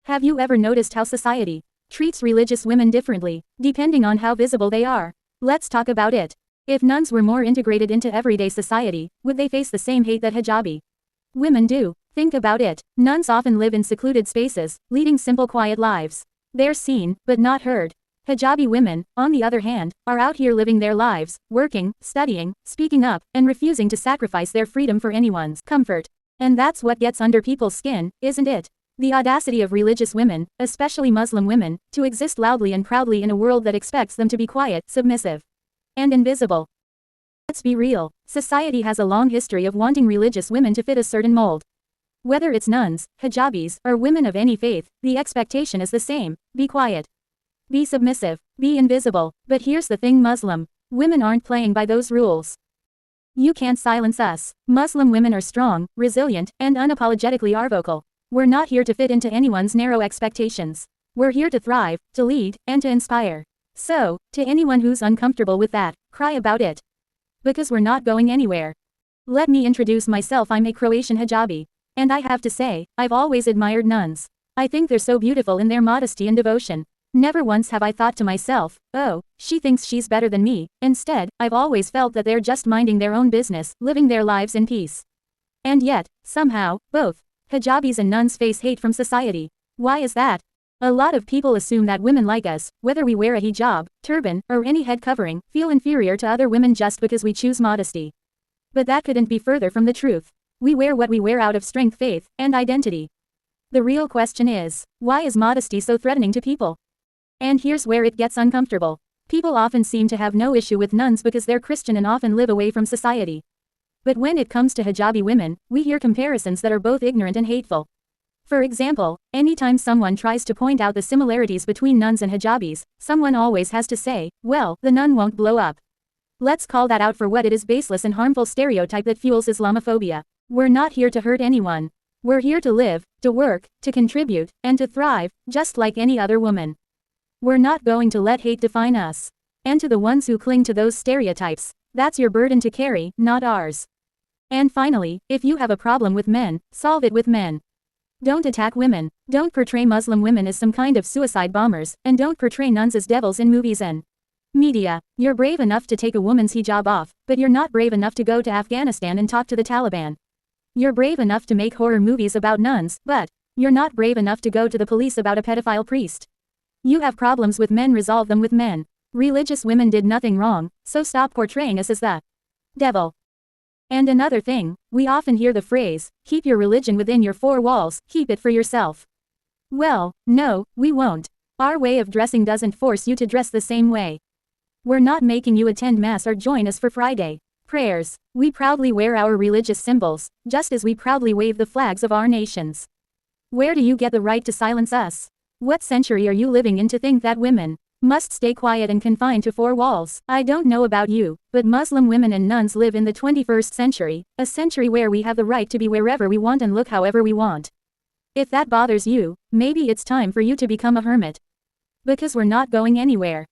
Have you ever noticed how society treats religious women differently, depending on how visible they are? Let's talk about it. If nuns were more integrated into everyday society, would they face the same hate that hijabi women do? Think about it. Nuns often live in secluded spaces, leading simple quiet lives. They're seen, but not heard. Hijabi women, on the other hand, are out here living their lives, working, studying, speaking up, and refusing to sacrifice their freedom for anyone's comfort. And that's what gets under people's skin, isn't it? The audacity of religious women, especially Muslim women, to exist loudly and proudly in a world that expects them to be quiet, submissive, and invisible. Let's be real. Society has a long history of wanting religious women to fit a certain mold. Whether it's nuns, hijabis, or women of any faith, the expectation is the same: be quiet, be submissive, be invisible. But here's the thing: Muslim women aren't playing by those rules. You can't silence us. Muslim women are strong, resilient, and unapologetically are vocal. We're not here to fit into anyone's narrow expectations. We're here to thrive, to lead, and to inspire. So, to anyone who's uncomfortable with that, cry about it. Because we're not going anywhere. Let me introduce myself. I'm a Croatian hijabi. And I have to say, I've always admired nuns. I think they're so beautiful in their modesty and devotion. Never once have I thought to myself, oh, she thinks she's better than me. Instead, I've always felt that they're just minding their own business, living their lives in peace. And yet, somehow, both hijabis and nuns face hate from society. Why is that? A lot of people assume that women like us, whether we wear a hijab, turban, or any head covering, feel inferior to other women just because we choose modesty. But that couldn't be further from the truth. We wear what we wear out of strength, faith, and identity. The real question is, why is modesty so threatening to people? And here's where it gets uncomfortable. People often seem to have no issue with nuns because they're Christian and often live away from society. But when it comes to hijabi women, we hear comparisons that are both ignorant and hateful. For example, anytime someone tries to point out the similarities between nuns and hijabis, someone always has to say, well, the nun won't blow up. Let's call that out for what it is: baseless and harmful stereotype that fuels Islamophobia. We're not here to hurt anyone. We're here to live, to work, to contribute, and to thrive, just like any other woman. We're not going to let hate define us. And to the ones who cling to those stereotypes, that's your burden to carry, not ours. And finally, if you have a problem with men, solve it with men. Don't attack women. Don't portray Muslim women as some kind of suicide bombers, and don't portray nuns as devils in movies and media. You're brave enough to take a woman's hijab off, but you're not brave enough to go to Afghanistan and talk to the Taliban. You're brave enough to make horror movies about nuns, but you're not brave enough to go to the police about a pedophile priest. You have problems with men, resolve them with men. Religious women did nothing wrong, so stop portraying us as the devil. And another thing, we often hear the phrase, keep your religion within your four walls, keep it for yourself. Well, no, we won't. Our way of dressing doesn't force you to dress the same way. We're not making you attend Mass or join us for Friday prayers. We proudly wear our religious symbols, just as we proudly wave the flags of our nations. Where do you get the right to silence us? What century are you living in to think that women must stay quiet and confined to four walls? I don't know about you, but Muslim women and nuns live in the 21st century, a century where we have the right to be wherever we want and look however we want. If that bothers you, maybe it's time for you to become a hermit. Because we're not going anywhere.